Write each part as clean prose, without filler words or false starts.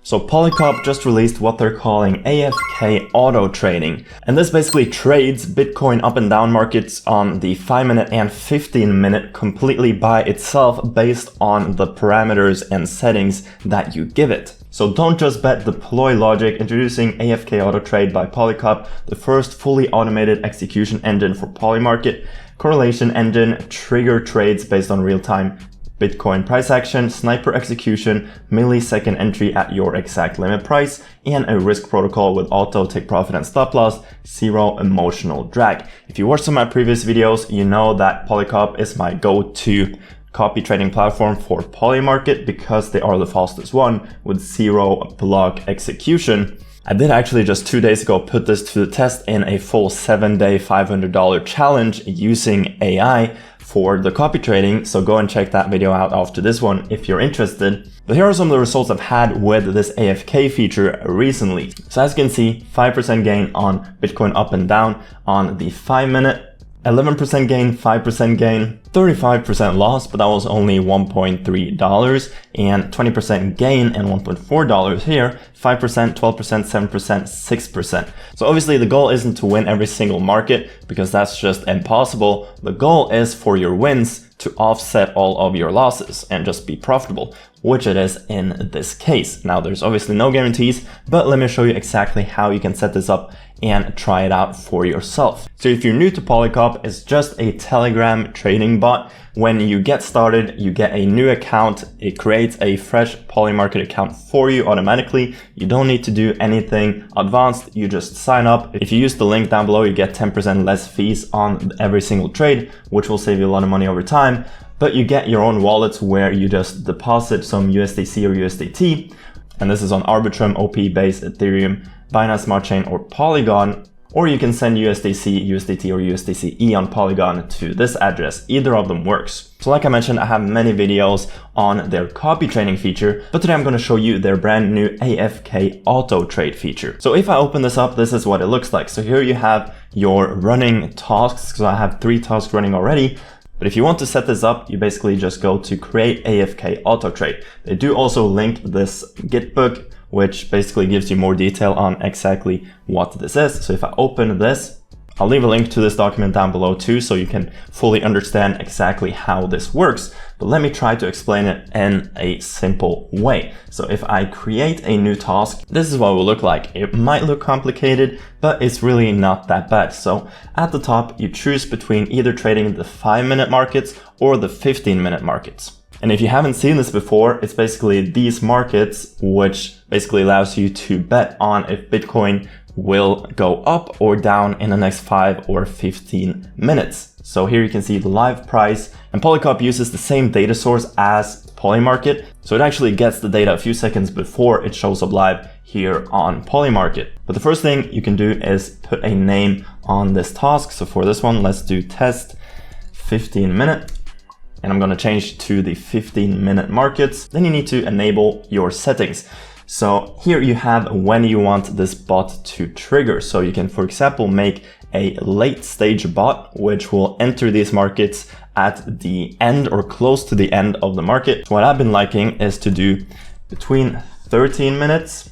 So PolyCop just released what they're calling AFK Auto Trading. And this basically trades Bitcoin up and down markets on the 5-minute and 15-minute completely by itself based on the parameters and settings that you give it. So don't just bet, deploy logic. Introducing AFK Auto Trade by PolyCop, the first fully automated execution engine for Polymarket, correlation engine, trigger trades based on real-time Bitcoin price action, sniper execution, millisecond entry at your exact limit price, and a risk protocol with auto take profit and stop loss, zero emotional drag. If you watched some of my previous videos, you know that PolyCop is my go-to copy trading platform for Polymarket because they are the fastest one with zero block execution. I did actually just 2 days ago put this to the test in a full 7-day $500 challenge using AI for the copy trading, so go and check that video out after this one if you're interested. But here are some of the results I've had with this AFK feature recently. So as you can see, 5% gain on Bitcoin up and down on the 5-minute, 11% gain, 5% gain, 35% loss, but that was only $1.3, and 20% gain and $1.4 here, 5%, 12%, 7%, 6%. So obviously the goal isn't to win every single market because that's just impossible. The goal is for your wins to offset all of your losses and just be profitable, which it is in this case. Now there's obviously no guarantees, but let me show you exactly how you can set this up and try it out for yourself. So if you're new to PolyCop, it's just a Telegram trading bot. When you get started, you get a new account. It creates a fresh Polymarket account for you automatically. You don't need to do anything advanced. You just sign up. If you use the link down below, you get 10% less fees on every single trade, which will save you a lot of money over time. But you get your own wallets where you just deposit some USDC or USDT. And this is on Arbitrum, OP-based, Ethereum, Binance Smart Chain, or Polygon. Or you can send USDC, USDT, or USDCE on Polygon to this address. Either of them works. So like I mentioned, I have many videos on their copy trading feature, but today I'm going to show you their brand new AFK Auto Trade feature. So if I open this up, this is what it looks like. So here you have your running tasks. So I have 3 tasks running already. But if you want to set this up, you basically just go to create AFK Auto Trade. They do also link this Git book, which basically gives you more detail on exactly what this is. So if I open this, I'll leave a link to this document down below too, so you can fully understand exactly how this works. But let me try to explain it in a simple way. So if I create a new task, this is what it will look like. It might look complicated, but it's really not that bad. So at the top, you choose between either trading the 5-minute markets or the 15-minute markets. And if you haven't seen this before, it's basically these markets, which basically allows you to bet on if Bitcoin will go up or down in the next 5 or 15 minutes. So here you can see the live price, and PolyCop uses the same data source as Polymarket. So it actually gets the data a few seconds before it shows up live here on Polymarket. But the first thing you can do is put a name on this task. So for this one, let's do test 15-minute. And I'm going to change to the 15-minute markets. Then you need to enable your settings. So here you have when you want this bot to trigger. So you can, for example, make a late stage bot, which will enter these markets at the end or close to the end of the market. So what I've been liking is to do between 13 minutes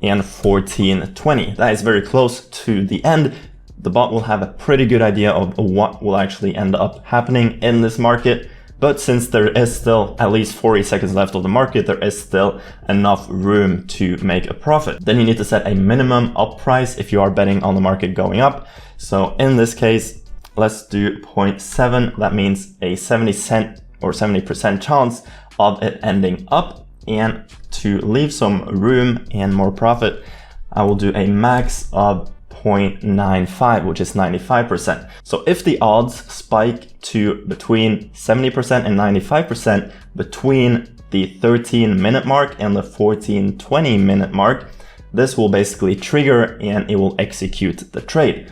and 14:20. That is very close to the end. The bot will have a pretty good idea of what will actually end up happening in this market. But since there is still at least 40 seconds left of the market, there is still enough room to make a profit. Then you need to set a minimum up price if you are betting on the market going up. So in this case, let's do 0.7. That means a 70% or 70% chance of it ending up. And to leave some room and more profit, I will do a max of 0.95, which is 95%. So if the odds spike to between 70% and 95% between the 13-minute mark and the 14-20-minute mark, this will basically trigger and it will execute the trade.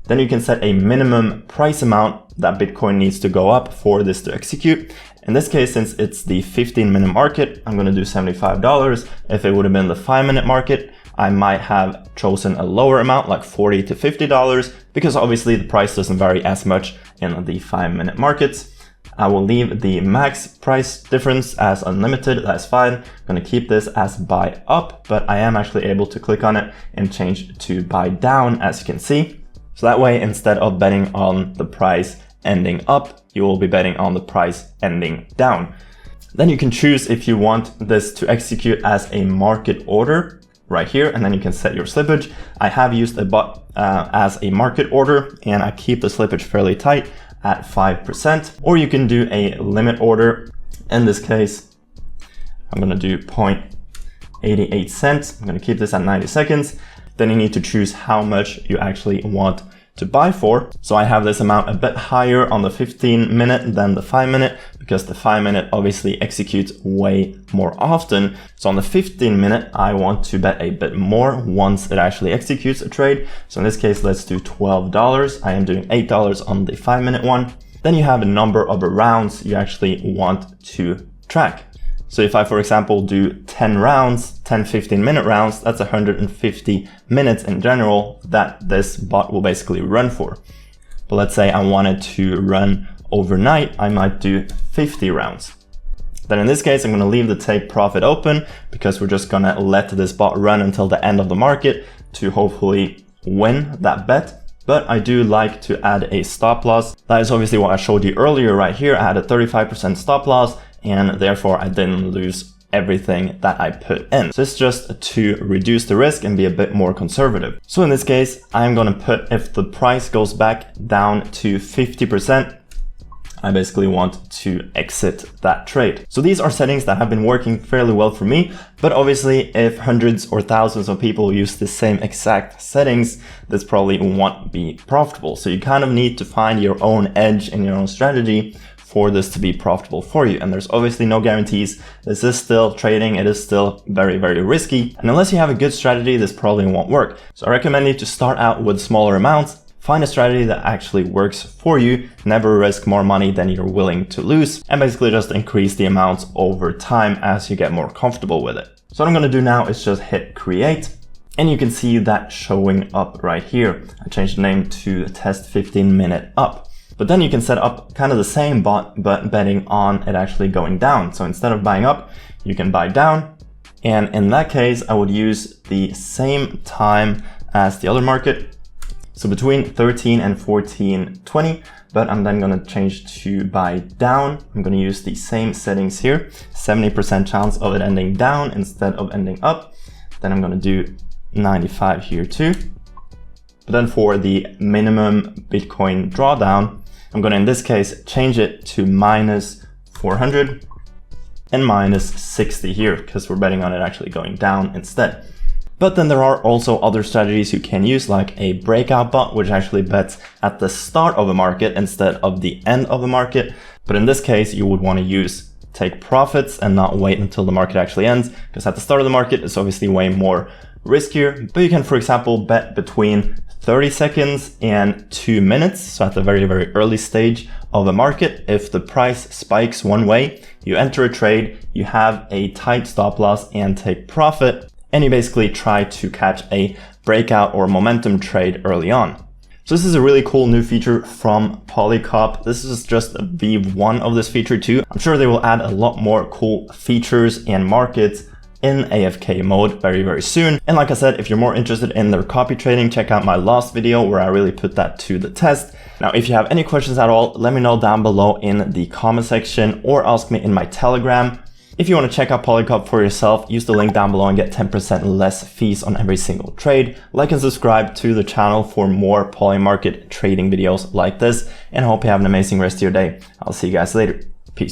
Then you can set a minimum price amount that Bitcoin needs to go up for this to execute. In this case, since it's the 15-minute market, I'm going to do $75. If it would have been the 5-minute market, I might have chosen a lower amount, like $40 to $50, because obviously the price doesn't vary as much in the 5-minute markets. I will leave the max price difference as unlimited. That's fine. I'm going to keep this as buy up, but I am actually able to click on it and change to buy down, as you can see. So that way, instead of betting on the price ending up, you will be betting on the price ending down. Then you can choose if you want this to execute as a market order right here, and then you can set your slippage. I have used a bot as a market order, and I keep the slippage fairly tight at 5%, or you can do a limit order. In this case, I'm going to do 0.88 cents. I'm going to keep this at 90 seconds. Then you need to choose how much you actually want to buy for. So I have this amount a bit higher on the 15 minute than the 5 minute, because the 5 minute obviously executes way more often. So on the 15 minute, I want to bet a bit more once it actually executes a trade. So in this case, let's do $12. I am doing $8 on the 5 minute one. Then you have a number of rounds you actually want to track. So if I, for example, do 10 rounds, 10 15-minute rounds, that's 150 minutes in general that this bot will basically run for. But let's say I wanted to run overnight, I might do 50 rounds. Then in this case, I'm going to leave the take profit open, because we're just going to let this bot run until the end of the market to hopefully win that bet. But I do like to add a stop loss. That is obviously what I showed you earlier right here. I had a 35% stop loss, and therefore I didn't lose everything that I put in. So it's just to reduce the risk and be a bit more conservative. So in this case, I'm going to put, if the price goes back down to 50%, I basically want to exit that trade. So these are settings that have been working fairly well for me, but obviously if hundreds or thousands of people use the same exact settings, this probably won't be profitable. So you kind of need to find your own edge in your own strategy for this to be profitable for you. And there's obviously no guarantees. This is still trading. It is still very, very risky. And unless you have a good strategy, this probably won't work. So I recommend you to start out with smaller amounts. Find a strategy that actually works for you. Never risk more money than you're willing to lose. And basically just increase the amounts over time as you get more comfortable with it. So what I'm going to do now is just hit create. And you can see that showing up right here. I changed the name to test 15 minute up. But then you can set up kind of the same bot, but betting on it actually going down. So instead of buying up, you can buy down. And in that case, I would use the same time as the other market. So between 13 and 14.20, but I'm then going to change to buy down. I'm going to use the same settings here. 70% chance of it ending down instead of ending up. Then I'm going to do 95 here too. But then for the minimum Bitcoin drawdown, I'm going to, in this case, change it to minus 400 and minus 60 here, because we're betting on it actually going down instead. But then there are also other strategies you can use, like a breakout bot, which actually bets at the start of a market instead of the end of the market. But in this case, you would want to use take profits and not wait until the market actually ends, because at the start of the market, it's obviously way more riskier. But you can, for example, bet between 30 seconds and 2 minutes. So at the very, very early stage of a market, if the price spikes one way, you enter a trade, you have a tight stop loss and take profit, and you basically try to catch a breakout or momentum trade early on. So this is a really cool new feature from PolyCop. This is just a V1 of this feature too. I'm sure they will add a lot more cool features and markets in AFK mode very, very soon. And like I said, if you're more interested in their copy trading, check out my last video where I really put that to the test. Now, if you have any questions at all, let me know down below in the comment section or ask me in my Telegram. If you want to check out PolyCop for yourself, use the link down below and get 10% less fees on every single trade. Like and subscribe to the channel for more Polymarket trading videos like this, and I hope you have an amazing rest of your day. I'll see you guys later.